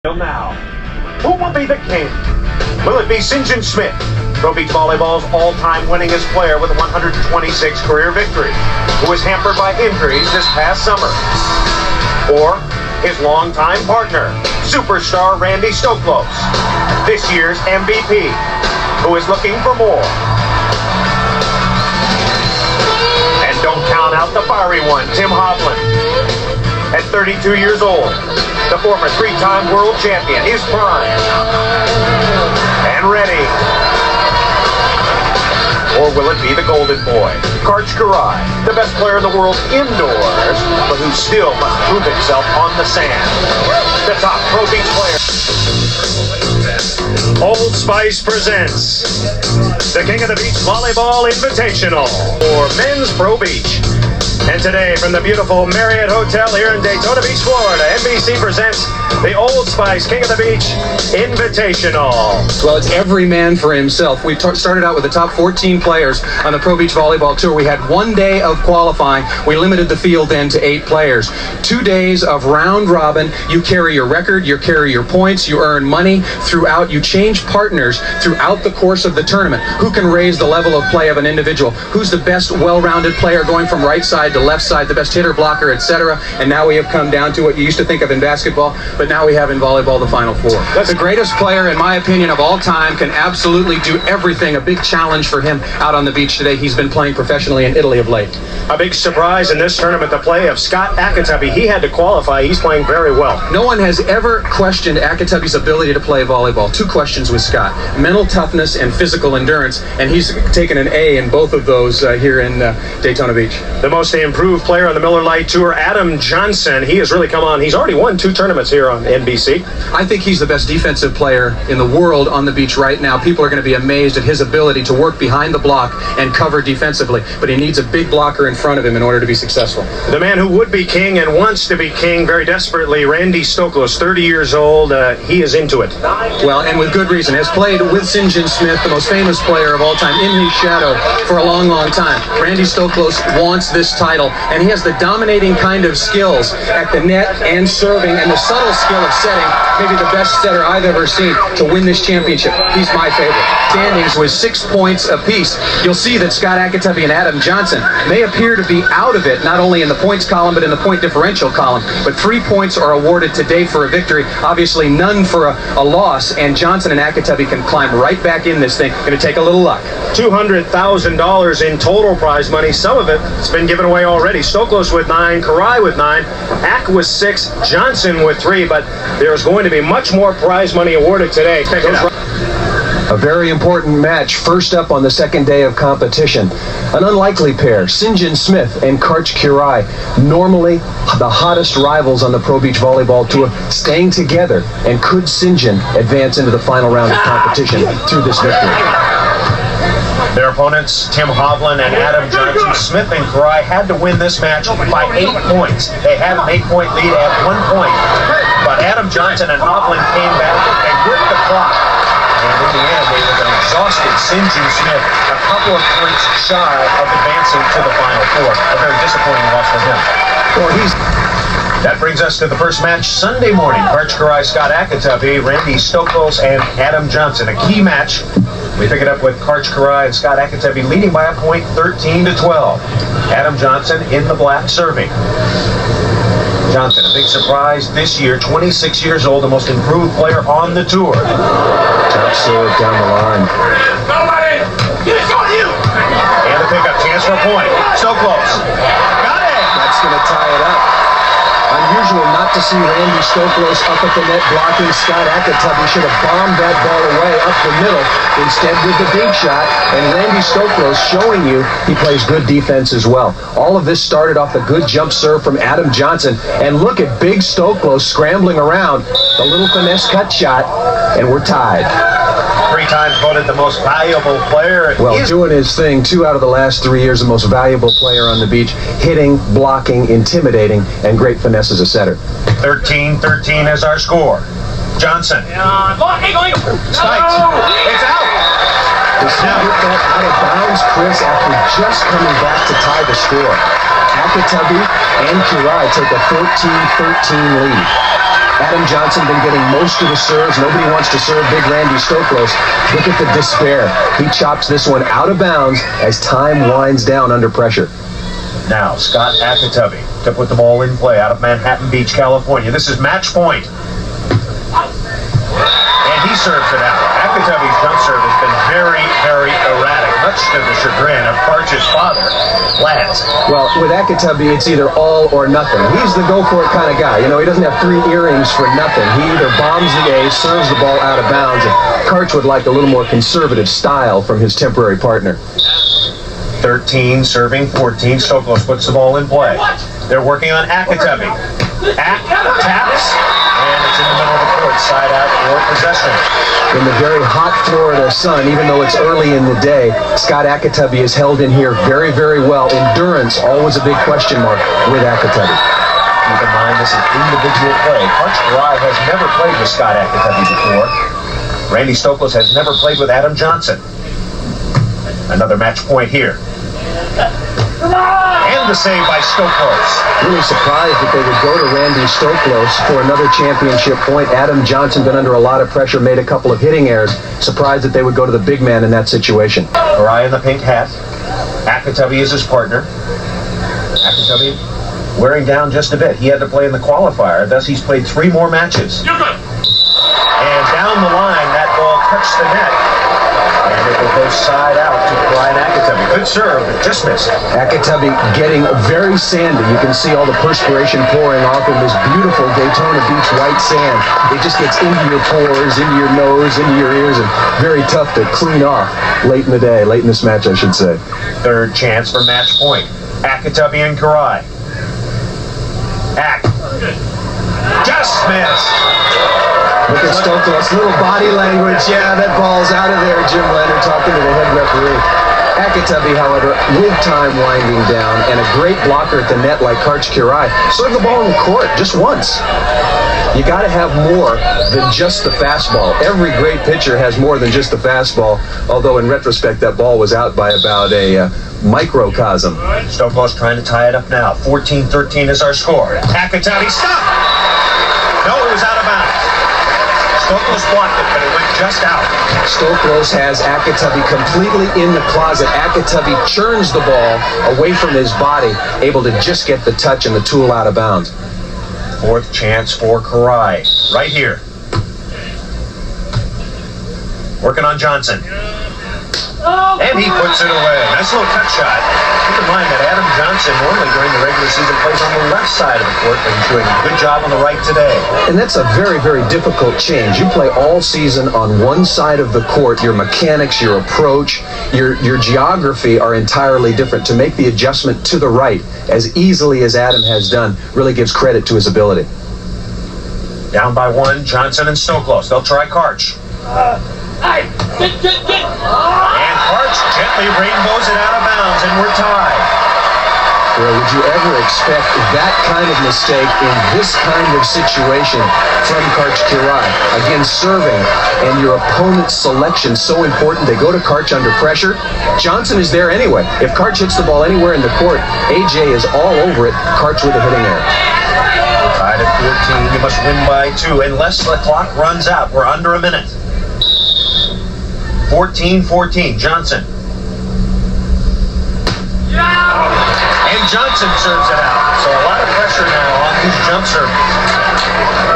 Now, who will be the king? Will it be St. John Smith, Pro Beach Volleyball's all-time winningest player with 126 career victories, who was hampered by injuries this past summer? Or his longtime partner, superstar Randy Stoklos, this year's MVP, who is looking for more? And don't count out the fiery one, Tim Hovland. At 32 years old, the former three-time world champion is primed and ready. Or will it be the golden boy, Karch Kiraly, the best player in the world indoors, but who still must prove himself on the sand? The top Pro Beach player. Old Spice presents the King of the Beach Volleyball Invitational for Men's Pro Beach. And today, from the beautiful Marriott Hotel here in Daytona Beach, Florida, NBC presents the Old Spice King of the Beach Invitational. Well, it's every man for himself. We started out with the top 14 players on the Pro Beach Volleyball Tour. We had 1 day of qualifying. We limited the field then to 8 players. 2 days of round robin. You carry your record, you carry your points, you earn money throughout. You change partners throughout the course of the tournament. Who can raise the level of play of an individual? Who's the best well-rounded player going from right side to left side, the best hitter, blocker, etc. And now we have come down to what you used to think of in basketball, but now we have in volleyball the Final Four. That's the greatest player, in my opinion, of all time, can absolutely do everything. A big challenge for him out on the beach today. He's been playing professionally in Italy of late. A big surprise in this tournament, the play of Scott Akatubby. He had to qualify. He's playing very well. No one has ever questioned Akatubby's ability to play volleyball. 2 questions with Scott: mental toughness and physical endurance, and he's taken an A in both of those here in Daytona Beach. The most improved player on the Miller Lite Tour, Adam Johnson. He has really come on. He's already won 2 tournaments here on NBC. I think he's the best defensive player in the world on the beach right now. People are going to be amazed at his ability to work behind the block and cover defensively, but he needs a big blocker in front of him in order to be successful. The man who would be king and wants to be king very desperately, Randy Stoklos, 30 years old. He is into it. Well, and with good reason. Has played with St. John Smith, the most famous player of all time, in his shadow for a long, long time. Randy Stoklos wants this title, and he has the dominating kind of skills at the net and serving, and the subtle skill of setting, maybe the best setter I've ever seen to win this championship. He's my favorite. Standings with 6 points apiece. You'll see that Scott Akatubby and Adam Johnson may appear to be out of it, not only in the points column, but in the point differential column. But 3 points are awarded today for a victory, obviously none for a loss, and Johnson and Akatubby can climb right back in this thing. Going to take a little luck. $200,000 in total prize money. Some of it has been given away already. Stoklos with 9, Kiraly with 9, Ak with 6, Johnson with 3, but there's going to be much more prize money awarded today. Check it out. A very important match first up on the second day of competition. An unlikely pair, St. John Smith and Karch Kiraly, normally the hottest rivals on the Pro Beach Volleyball Tour, staying together. And could St. John advance into the final round of competition through this victory? Their opponents, Tim Hovland and Adam Johnson. Smith and Kiraly had to win this match by 8 points. They had an 8-point lead at 1 point. But Adam Johnson and Hovland came back and gripped the clock. And in the end, they were an exhausted St. John Smith, a couple of points shy of advancing to the Final Four. A very disappointing loss for him. Well, that brings us to the first match Sunday morning. Karch Kiraly, Scott Akatubby, Randy Stoklos, and Adam Johnson. A key match. We pick it up with Karch Kiraly and Scott Akatubby leading by a point, 13-12. Adam Johnson in the black serving. Johnson, a big surprise this year, 26 years old, the most improved player on the tour. Top serve down the line. And the pickup, chance for a point. Stoklos. Got it! That's going to tie it up. Unusual not to see Randy Stoklos up at the net blocking Scott Akatubby. Should have bombed that ball away up the middle. Instead with the big shot, and Randy Stoklos showing you he plays good defense as well. All of this started off a good jump serve from Adam Johnson, and look at big Stoklos scrambling around. The little finesse cut shot, and we're tied. 3 times voted the most valuable player. Well, doing his thing 2 out of the last 3 years, the most valuable player on the beach, hitting, blocking, intimidating, and great finesse as a setter. 13-13 is our score. Johnson. Spiked. It's out. Does he hit that out of bounds, Chris, after just coming back to tie the score? Akatubby and Kiraly take a 14-13 lead. Adam Johnson been getting most of the serves. Nobody wants to serve big Randy Stoklos. Look at the despair. He chops this one out of bounds as time winds down under pressure. Now, Scott Akatubby to put the ball in play out of Manhattan Beach, California. This is match point. And he serves it out. Akatubby's jump serve has been very, very erratic, much to the chagrin of Karch's father, Lance. Well, with Akatubby, it's either all or nothing. He's the go-for-it kind of guy. You know, he doesn't have 3 earrings for nothing. He either bombs the ace, serves the ball out of bounds, and Karch would like a little more conservative style from his temporary partner. 13 serving 14. Stoklos puts the ball in play. They're working on Akatubby. Taps, and it's in the middle of the court, side out for possession. In the very hot Florida sun, even though it's early in the day, Scott Akatubby is held in here very, very well. Endurance, always a big question mark with Akatubby. Keep in mind, this is individual play. Karch has never played with Scott Akatubby before. Randy Stoklos has never played with Adam Johnson. Another match point here. And the save by Stoklos. Really surprised that they would go to Randy Stoklos for another championship point. Adam Johnson been under a lot of pressure, made a couple of hitting errors. Surprised that they would go to the big man in that situation. Karai in the pink hat. Akatubby is his partner. Akatubby wearing down just a bit. He had to play in the qualifier, thus he's played 3 more matches. And down the line, that ball touched the net. And it will go side out to Brian Akatubby. Good serve, but just missed. Akatubby getting very sandy. You can see all the perspiration pouring off in this beautiful Daytona Beach white sand. It just gets into your pores, into your nose, into your ears, and very tough to clean off late in the day, late in this match, I should say. Third chance for match point. Akatubby and Karai. Just missed. Look at Stoklos, little body language. Yeah, that ball's out of there, Jim Leonard talking to the head referee. Akatubby, however, with time winding down and a great blocker at the net like Karch Kirai, served the ball in the court just once. You got to have more than just the fastball. Every great pitcher has more than just the fastball, although in retrospect that ball was out by about a microcosm. Stoklos trying to tie it up now. 14-13 is our score. Akatubby, stop! No, it was out of bounds. Stoklos blocked it, but it went just out. Stoklos has Akatubby completely in the closet. Akatubby churns the ball away from his body, able to just get the touch and the tool out of bounds. Fourth chance for Karai, right here. Working on Johnson. And he puts it away. Nice little cut shot. Keep in mind that Adam Johnson normally during the regular season plays on the left side of the court, but he's doing a good job on the right today. And that's a very, very difficult change. You play all season on one side of the court. Your mechanics, your approach, your geography are entirely different. To make the adjustment to the right as easily as Adam has done really gives credit to his ability. Down by 1, Johnson and Stoklos. They'll try Karch. And Karch gently rainbows it out of bounds, and we're tied. Well, would you ever expect that kind of mistake in this kind of situation from Karch Kirai? Again, serving and your opponent's selection so important. They go to Karch under pressure. Johnson is there anyway. If Karch hits the ball anywhere in the court, AJ is all over it. Karch with a hitting error. Tied at 14. You must win by 2 unless the clock runs out. We're under a minute. 14-14, Johnson. And Johnson serves it out. So a lot of pressure now on his jump serve.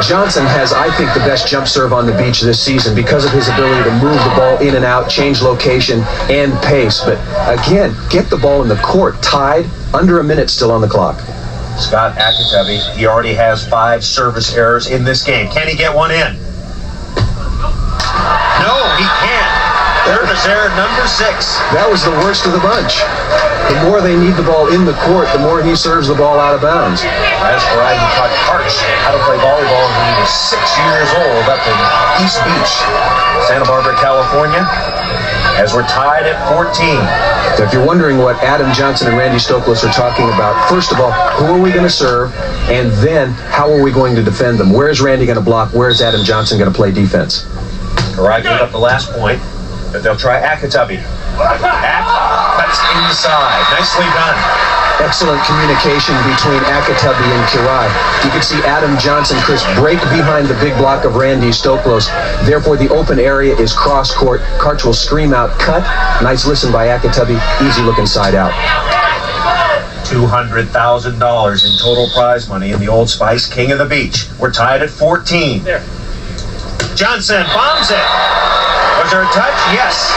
Johnson has, I think, the best jump serve on the beach this season because of his ability to move the ball in and out, change location, and pace. But again, get the ball in the court, tied, under a minute still on the clock. Scott Akatubby, he already has 5 service errors in this game. Can he get one in? No, he can't. Service error number 6. That was the worst of the bunch. The more they need the ball in the court, the more he serves the ball out of bounds. As for I, he taught Karch how to play volleyball when he was 6 years old up in East Beach, Santa Barbara, California, as we're tied at 14. So if you're wondering what Adam Johnson and Randy Stoklos are talking about, first of all, who are we going to serve? And then, how are we going to defend them? Where's Randy going to block? Where's Adam Johnson going to play defense? Karai gave up the last point, but they'll try Akatubby. Cuts inside. Nicely done. Excellent communication between Akitabi and Kirai. You can see Adam Johnson, Chris, break behind the big block of Randy Stoklos. Therefore, the open area is cross court. Karch will scream out, cut. Nice listen by Akitabi. Easy look inside out. $200,000 in total prize money in the Old Spice King of the Beach. We're tied at 14. There. Johnson bombs it. Was there a touch? Yes.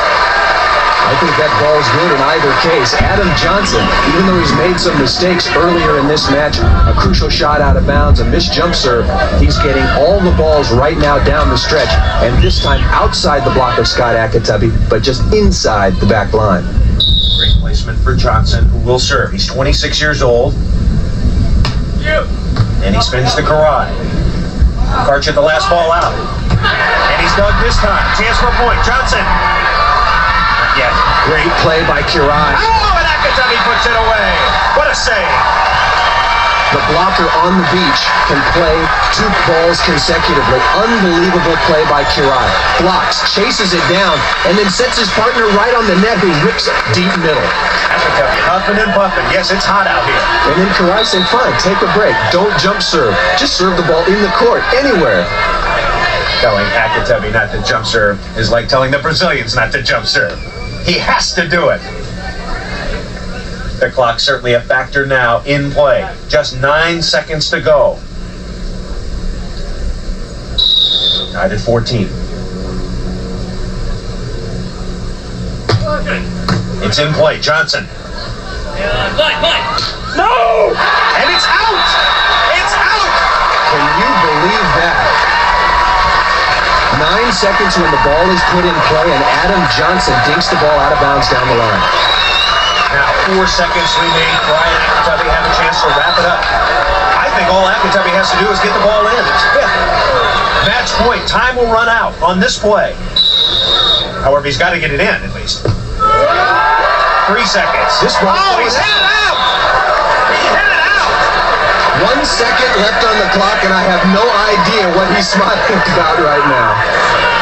I think that ball's good in either case. Adam Johnson, even though he's made some mistakes earlier in this match, a crucial shot out of bounds, a missed jump serve, he's getting all the balls right now down the stretch, and this time outside the block of Scott Akitabi, but just inside the back line. Great placement for Johnson, who will serve. He's 26 years old. And he spins the Karai. Karch at the last ball out. And he's dug this time. Chance for a point. Johnson. Not yet. Great play by Kirai. Oh, and Akitabi puts it away. What a save. The blocker on the beach can play 2 balls consecutively. Unbelievable play by Kirai. Blocks, chases it down, and then sets his partner right on the net, who rips deep middle. Akitabi huffing and puffing. Yes, it's hot out here. And then Kirai said, fine, take a break. Don't jump serve. Just serve the ball in the court, anywhere. Telling Akitabi not to jump serve is like telling the Brazilians not to jump serve. He has to do it. The clock's certainly a factor now in play. Just 9 seconds to go. Tied at 14. It's in play. Johnson. No! And it's out! It's out! Can you believe that? 9 seconds when the ball is put in play, and Adam Johnson dinks the ball out of bounds down the line. Now 4 seconds remain. Brian Akitabi have a chance to wrap it up. I think all Akitabi has to do is get the ball in. It's 5th. Match point. Time will run out on this play. However, he's got to get it in at least. 3 seconds. This ball. Oh, he's hit it out! He hit it out! 1 second left on the clock, and I have no idea what he's smiling about right now.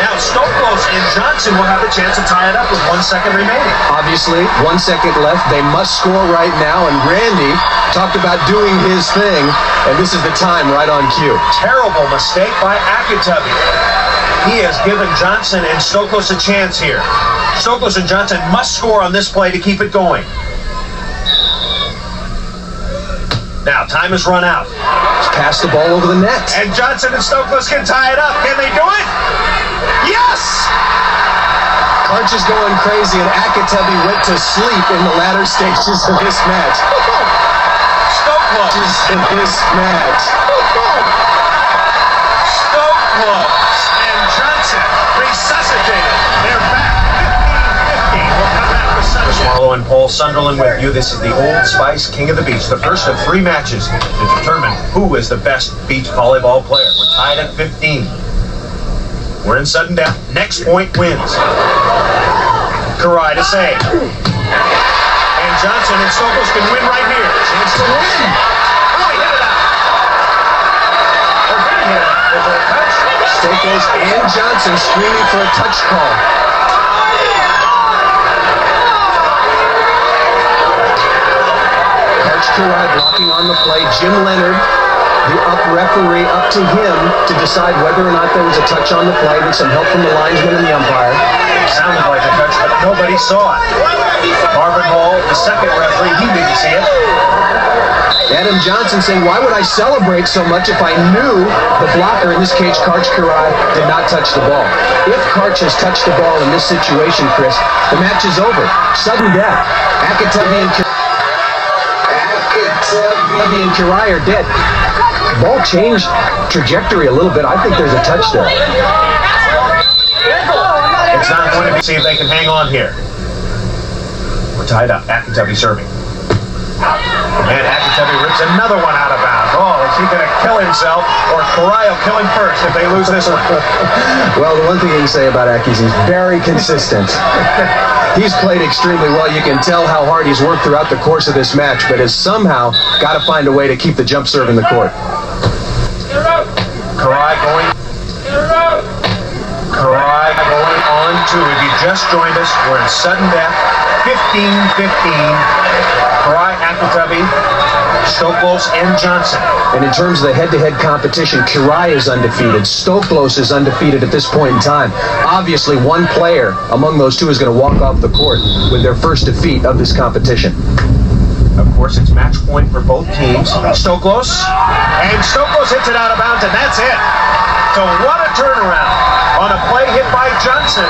Now Stoklos and Johnson will have the chance to tie it up with 1 second remaining. Obviously, 1 second left. They must score right now, and Randy talked about doing his thing, and this is the time right on cue. Terrible mistake by Akitabi. He has given Johnson and Stoklos a chance here. Stoklos and Johnson must score on this play to keep it going. Now, time has run out. Just pass the ball over the net. And Johnson and Stoklos can tie it up. Can they do it? Yes! Karch is going crazy, and Akitabi went to sleep in the latter stages of this match. Stoklos in this match. Stoklos and Johnson resuscitated. They're back. 15-15. We'll come back with Sunday. Swallow and Paul Sunderland with you. This is the Old Spice King of the Beach. The first of 3 matches to determine who is the best beach volleyball player. We're tied at 15. We're in sudden death. Next point wins. Karai to save. And Johnson and Stoklos can win right here. Chance to win. Oh, he hit it out. Or did he hit it out? Was there a touch? Stoklos and Johnson screaming for a touch call. Karch Karai blocking on the play. Jim Leonard, the referee, up to him to decide whether or not there was a touch on the play with some help from the linesman and the umpire. It sounded like a touch, but nobody saw it. Marvin Hall, the second referee, he didn't see it. Adam Johnson saying, why would I celebrate so much if I knew the blocker, in this case Karch Karai, did not touch the ball? If Karch has touched the ball in this situation, Chris, the match is over. Sudden death. Akitabi and Karai are dead. Ball changed trajectory a little bit. I think there's a touch there. It's not going to be. See if they can hang on here. We're tied up. Akitabi serving. And Akitabi rips another one out of bounds. Oh, is he going to kill himself, or Karai will kill him first if they lose this one? Well, the one thing you can say about Aki is he's very consistent. He's played extremely well. You can tell how hard he's worked throughout the course of this match, but has somehow got to find a way to keep the jump serve in the court. Karai going on to, if you just joined us, we're in sudden death. 15-15. Karai, Akitabi, Stoklos, and Johnson. And in terms of the head-to-head competition, Kirai is undefeated. Stoklos is undefeated at this point in time. Obviously, one player among those two is going to walk off the court with their first defeat of this competition. Of course, it's match point for both teams. Stoklos, and Stoklos hits it out of bounds, and that's it. So what a turnaround on a play hit by Johnson.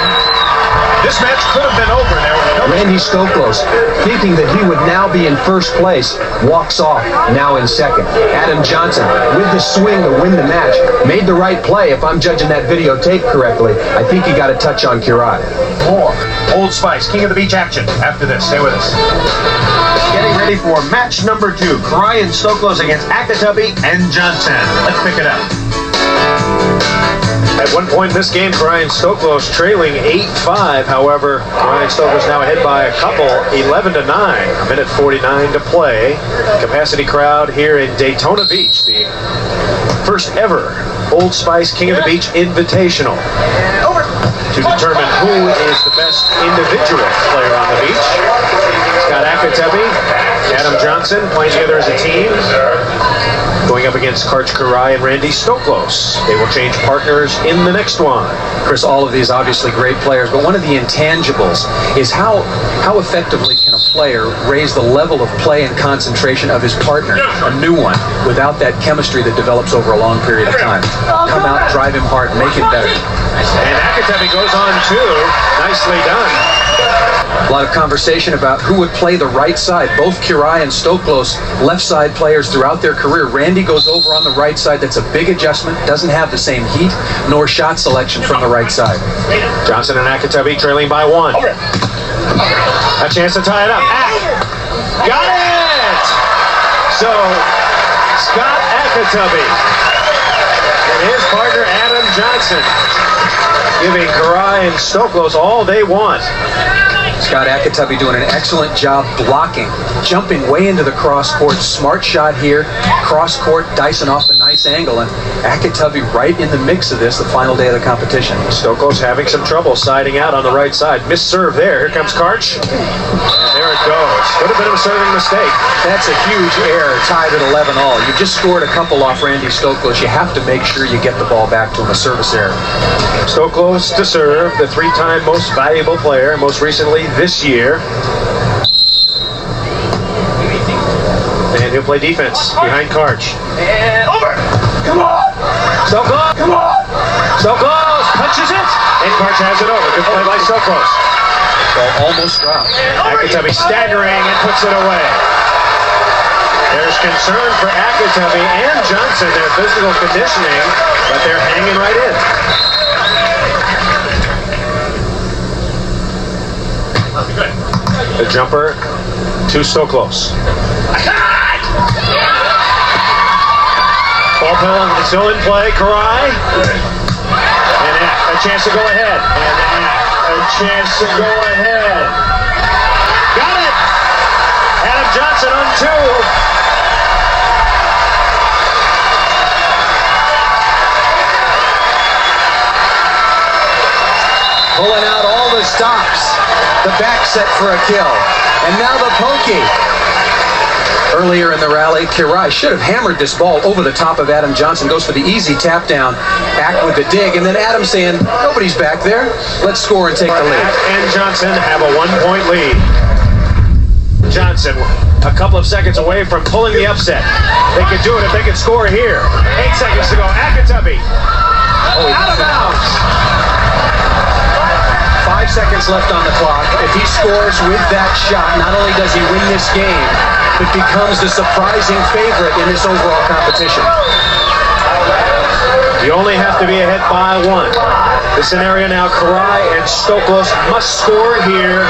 This match could have been over. There was no Randy Stoklos, thinking that he would now be in first place, walks off, now in second. Adam Johnson, with the swing to win the match, made the right play. If I'm judging that videotape correctly, I think he got a touch on Kirai. more Old Spice, King of the Beach action after this. Stay with us. Getting ready for match number 2. Karai and Stoklos against Akitabi and Johnson. Let's pick it up. At one point in this game, Karai and Stoklos trailing 8-5. However, Karai and Stoklos now ahead by a couple, 11-9. A minute 49 to play. Capacity crowd here in Daytona Beach. The first ever Old Spice King of the Beach Invitational. To determine who is the best individual player on the beach. Scott Akitabi, Adam Johnson playing together as a team. Going up against Karch Karai and Randy Stoklos. They will change partners in the next one. Chris, all of these obviously great players, but one of the intangibles is how effectively can a player raise the level of play and concentration of his partner, a new one, without that chemistry that develops over a long period of time. Come out, drive him hard, make him better. And Akitabi goes on too. Nicely done. A lot of conversation about who would play the right side. Both Kirai and Stoklos, left side players throughout their career. Randy goes over on the right side. That's a big adjustment. Doesn't have the same heat nor shot selection from the right side. Johnson and Akitabi trailing by 1. A chance to tie it up. Got it! So, Scott Akitabi and his partner Adam Johnson giving Karai and Stoklos all they want. Scott Akitabi doing an excellent job blocking, jumping way into the cross court. Smart shot here, cross court, dicing off a nice angle, and Akitabi right in the mix of this, the final day of the competition. Stoklos having some trouble siding out on the right side. Missed serve there. Here comes Karch. And there it goes. Could have been a serving mistake. That's a huge error, tied at 11-all. You just scored a couple off Randy Stoklos. You have to make sure you get the ball back to him, a service error. Stoklos to serve, the 3-time most valuable player, most recently this year. And he'll play defense behind Karch. And over. Come on. Stoklos. Come on. Stoklos punches it. And Karch has it over. Good play by Stoklos. Ball almost dropped. Akitabi staggering and puts it away. There's concern for Akitabi and Johnson, their physical conditioning, but they're hanging right in. The jumper to Stoklos. Ball penalty still in play. Karai. And a chance to go ahead. And a chance to go ahead. Got it! Adam Johnson on 2. Pulling out all the stops. The back set for a kill. And now the pokey. Earlier in the rally, Kirai should have hammered this ball over the top of Adam Johnson. Goes for the easy tap down. Act with the dig. And then Adam saying, nobody's back there. Let's score and take the lead. And Johnson have a 1-point lead. Johnson a couple of seconds away from pulling the upset. They could do it if they could score here. 8 seconds to go. Akitabi. Out of bounds. 5 seconds left on the clock. If he scores with that shot, not only does he win this game, but becomes the surprising favorite in this overall competition. You only have to be ahead by 1. The scenario now, Karai and Stoklos must score here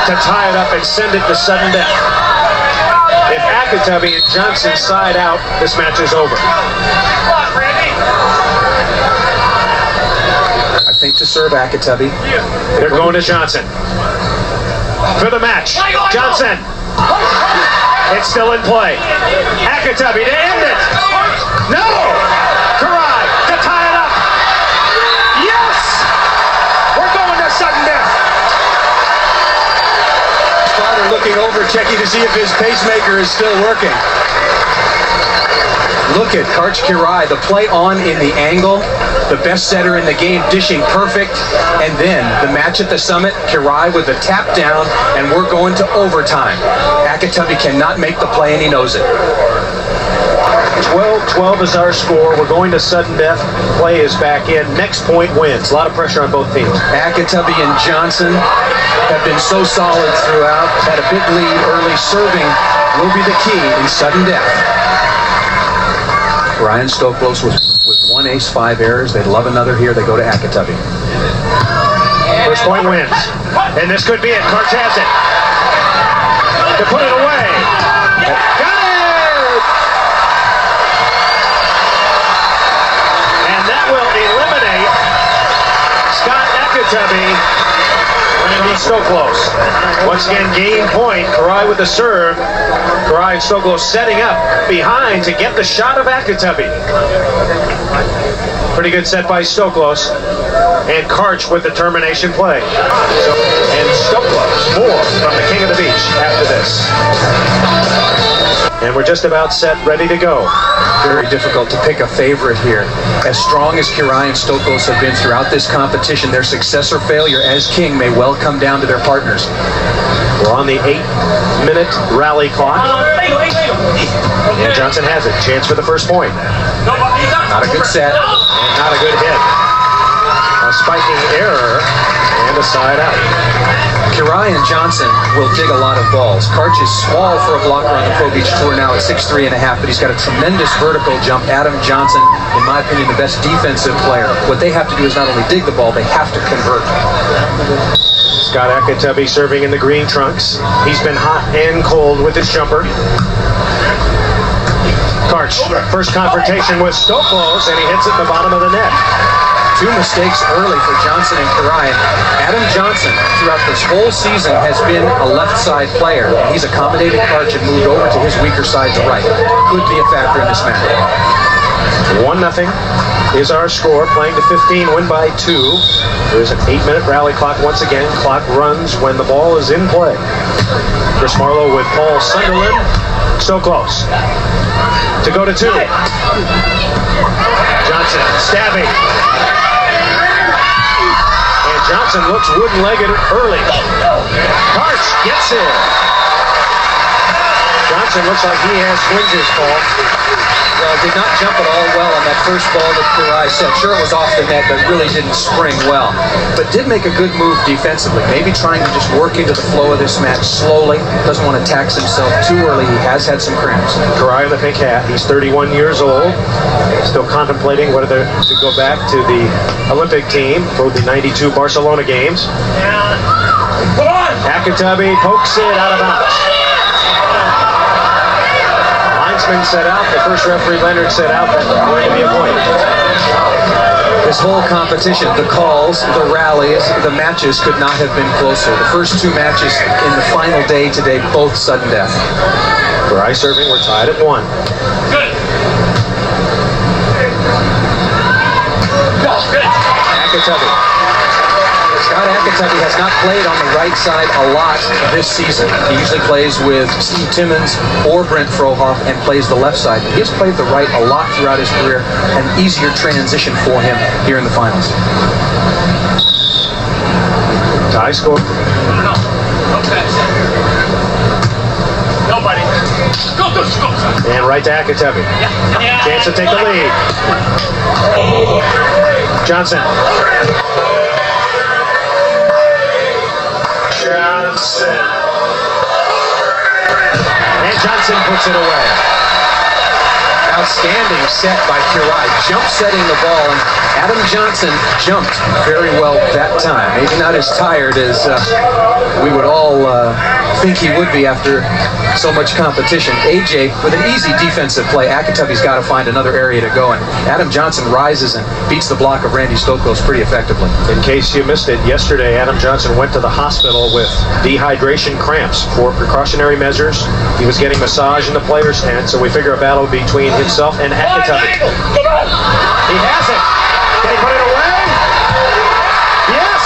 to tie it up and send it to sudden death. If Akitabi and Johnson side out, this match is over. I think to serve Akitabi. They're going to Johnson. For the match, Johnson. It's still in play. Akitabi to end it. No! Karai to tie it up. Yes! We're going to sudden death. checking to see if his pacemaker is still working. Look at Karch Kirai, the play on in the angle, the best setter in the game, dishing perfect, and then the match at the summit, Kirai with the tap down, and we're going to overtime. Akatubby cannot make the play, and he knows it. 12-12 is our score. We're going to sudden death. Play is back in. Next point wins. A lot of pressure on both teams. Akatubby and Johnson have been so solid throughout. Had a big lead early. Serving will be the key in sudden death. Ryan Stoklos with one ace, 5 errors. They'd love another here. They go to Akatubby. First point wins. And this could be it. Karch has it. To put it away. Got it! And that will eliminate Scott Akatubby. Randy Stoklos. Once again, game point. Kirai with the serve. Kirai and Stoklos setting up behind to get the shot of Akatubby. Pretty good set by Stoklos. And Karch with the termination play. And Stoklos, more from the King of the Beach after this. And we're just about set, ready to go. Very difficult to pick a favorite here. As strong as Kirai and Stoklos have been throughout this competition, their success or failure as king may well come down to their partners. We're on the 8-minute rally clock. And Johnson has it. Chance for the first point. Not a good set. And not a good hit. A spiking error and a side out. Kirai and Johnson will dig a lot of balls. Karch is small for a blocker on the Pro Beach Tour now at 6'3.5", but he's got a tremendous vertical jump. Adam Johnson, in my opinion, the best defensive player. What they have to do is not only dig the ball, they have to convert. Scott Akatubby serving in the green trunks. He's been hot and cold with his jumper. Karch, first confrontation with Stoklos, and he hits it in the bottom of the net. 2 mistakes early for Johnson and Kirai. Adam Johnson, throughout this whole season, has been a left side player. He's accommodated Karch and moved over to his weaker side to right. Could be a factor in this match. 1-0 is our score. Playing to 15, win by 2. There's an 8-minute rally clock once again. Clock runs when the ball is in play. Chris Marlowe with Paul Sunderland. So close. To go to 2. Johnson stabbing. And Johnson looks wooden-legged early. Karch gets in. Johnson looks like he has Swinger's fault. Well, did not jump at all well on that first ball that Kirai set. Sure, it was off the net, but really didn't spring well. But did make a good move defensively. Maybe trying to just work into the flow of this match slowly. Doesn't want to tax himself too early. He has had some cramps. Kirai in the pink hat. He's 31 years old. Still contemplating whether to go back to the Olympic team for the 92 Barcelona games. Akatubby pokes it out of bounds. Linesman set out. The first referee, Leonard, set out. That's going to be a point. This whole competition, the calls, the rallies, the matches could not have been closer. The first 2 matches in the final day today, both sudden death. Kirai serving. We're tied at 1. Good. Akatubby. Scott Akatubby has not played on the right side a lot this season. He usually plays with Steve Timmons or Brent Frohoff and plays the left side. He has played the right a lot throughout his career. An easier transition for him here in the finals. Tie score. No. Okay. Nobody. Go. And right to Akatubby. Yeah. Chance to take the lead. Johnson. And Johnson puts it away. Outstanding set by Kirai. Jump setting the ball, and Adam Johnson jumped very well that time. Maybe not as tired as we would all think he would be after so much competition. AJ with an easy defensive play. Akatubby's got to find another area to go, and Adam Johnson rises and beats the block of Randy Stoklos pretty effectively. In case you missed it, yesterday Adam Johnson went to the hospital with dehydration cramps. For precautionary measures, he was getting massage in the player's tent, so we figure a battle between himself and Akatubby. He has it. Can he put it away? Yes!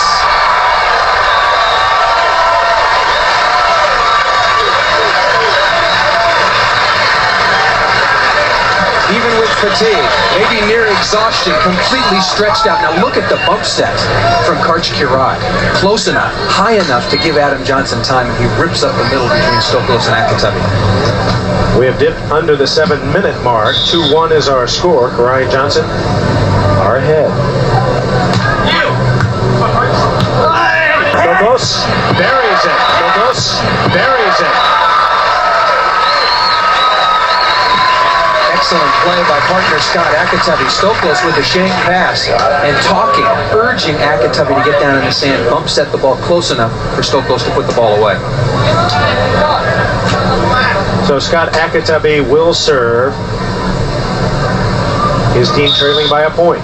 fatigue, maybe near exhaustion, completely stretched out. Now look at the bump set from Karch Kirai. Close enough, high enough to give Adam Johnson time, and he rips up the middle between Stoklos and Akatabi. We have dipped under the 7-minute mark. 2-1 is our score. Kirai and Johnson are ahead. Stoklos buries it. Stoklos buries it. Excellent play by partner Scott Akatabi. Stoklos with a shank pass and talking, urging Akatabi to get down in the sand. Bump set the ball close enough for Stoklos to put the ball away. So Scott Akatabi will serve. His team trailing by a point.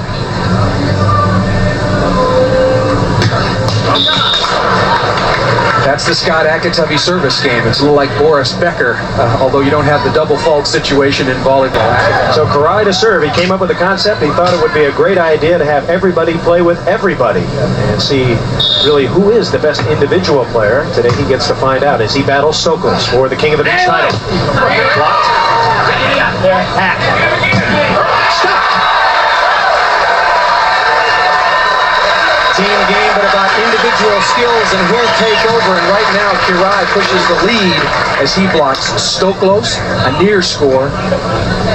That's the Scott Akatabi service game. It's a little like Boris Becker, although you don't have the double fault situation in volleyball. So Kirai to serve. He came up with the concept. He thought it would be a great idea to have everybody play with everybody and see really who is the best individual player. Today he gets to find out as he battles Stoklos for the King of the Beach title. Blocked. Hack. Stop. Team game, but about individual skills, and he'll take over. And right now, Kirai pushes the lead as he blocks Stoklos, a near score.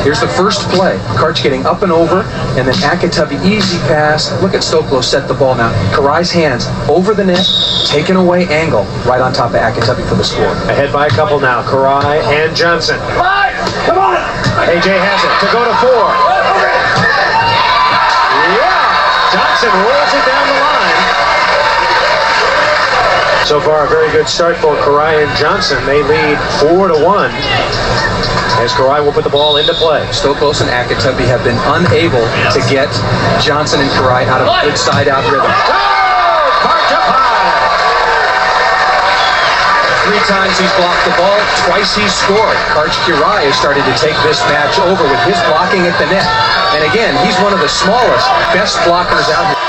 Here's the first play. Karch getting up and over, and then Akatabi easy pass. Look at Stoklos set the ball now. Kirai's hands over the net, taken away angle, right on top of Akatabi for the score. Ahead by a couple now. Kirai and Johnson. Come on! AJ has it to go to 4. Yeah! Johnson rolls it down the line. So far, a very good start for Kirai and Johnson. They lead 4-1 as Kirai will put the ball into play. Stoklos and Akatabi have been unable to get Johnson and Kirai out of a good side-out rhythm. Karch up high. 3 times he's blocked the ball, twice he's scored. Karch Kirai has started to take this match over with his blocking at the net. And again, he's one of the smallest, best blockers out here.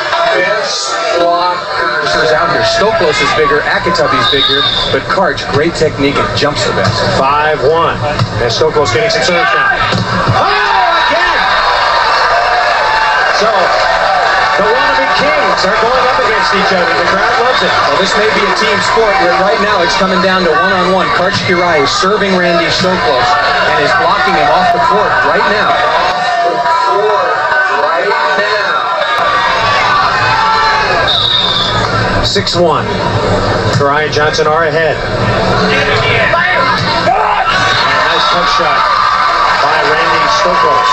Stoklos is bigger, Akatabi's bigger, but Karch, great technique and jumps the best. 5-1. And Stoklos getting some serves now. Oh, again! So, the wannabe Kings are going up against each other. The crowd loves it. Well, this may be a team sport where right now it's coming down to one-on-one. Karch Kirai is serving Randy Stoklos and is blocking him off the court right now. 6-1. Kirai and Johnson are ahead. And a nice touch shot by Randy Stoklos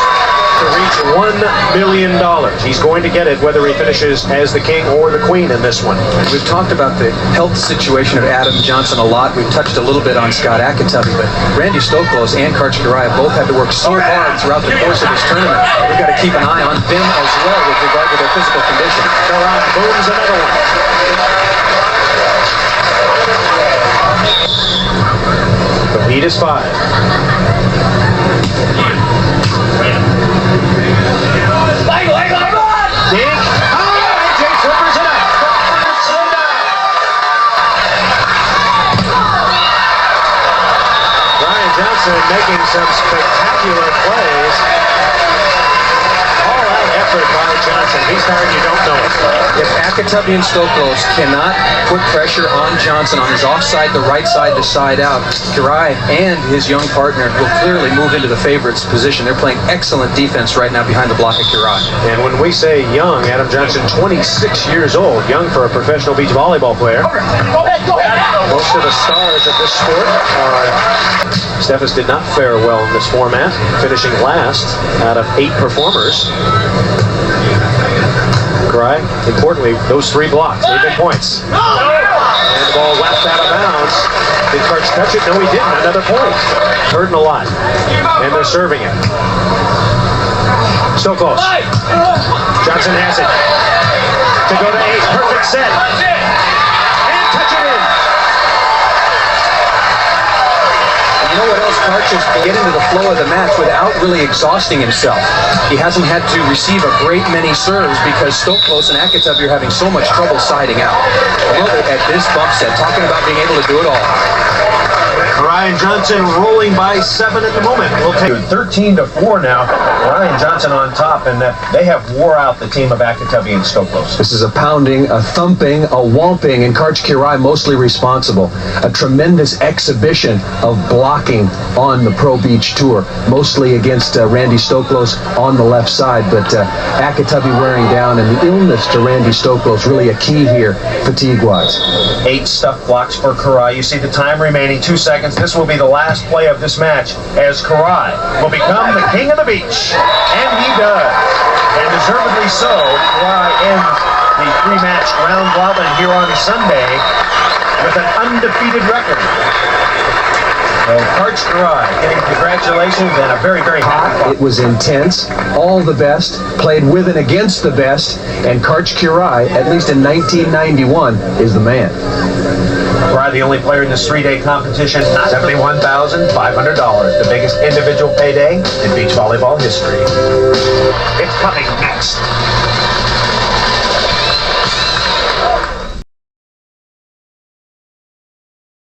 to reach $1 million. He's going to get it whether he finishes as the king or the queen in this one. We've talked about the health situation of Adam Johnson a lot. We've touched a little bit on Scott Akatabi, but Randy Stoklos and Karch Kirai both had to work so hard throughout the course of this tournament. We've got to keep an eye on them as well with regard to their physical condition. Kirai booms another one. The lead is 5. Dink. Oh, AJ flippers it up. Ryan Johnson making some spectacular plays. All-out effort by Johnson. He's hard, you don't know it. If Akatabi and Stoklos cannot put pressure on Johnson on his offside, the right side to side out, Kirai and his young partner will clearly move into the favorites position. They're playing excellent defense right now behind the block of Kirai. And when we say young, Adam Johnson, 26 years old, young for a professional beach volleyball player. Most of the stars of this sport are... Steffes did not fare well in this format, finishing last out of 8 performers. Kirai, importantly, those 3 blocks, even points. And the ball whacked out of bounds. Did Karch touch it? No, he didn't. Another point. Hurting a lot. And they're serving it. So close. Johnson has it. To go to 8. Perfect set. And touch it in. You know what else Karch is to get into the flow of the match without really exhausting himself. He hasn't had to receive a great many serves because Stoklos and Akatabi are having so much trouble siding out. Look at this bump set, talking about being able to do it all. Ryan Johnson rolling by 7 at the moment. We'll take 13-4 now. Ryan Johnson on top, and they have wore out the team of Akatubby and Stoklos. This is a pounding, a thumping, a whomping, and Karch Kirai mostly responsible. A tremendous exhibition of blocking on the Pro Beach Tour, mostly against Randy Stoklos on the left side, but Akatubby wearing down, and the illness to Randy Stoklos really a key here, fatigue-wise. 8 stuff blocks for Kirai. You see the time remaining, 2 seconds. This will be the last play of this match as Kirai will become the king of the beach. And he does. And deservedly so. Kirai ends the 3-match round robin here on Sunday with an undefeated record. So Karch Kirai getting congratulations and a very, very happy. It was intense, all the best, played with and against the best, and Karch Kirai, at least in 1991, is the man. Kirai, the only player in this 3-day competition, $71,500, the biggest individual payday in beach volleyball history. It's coming next.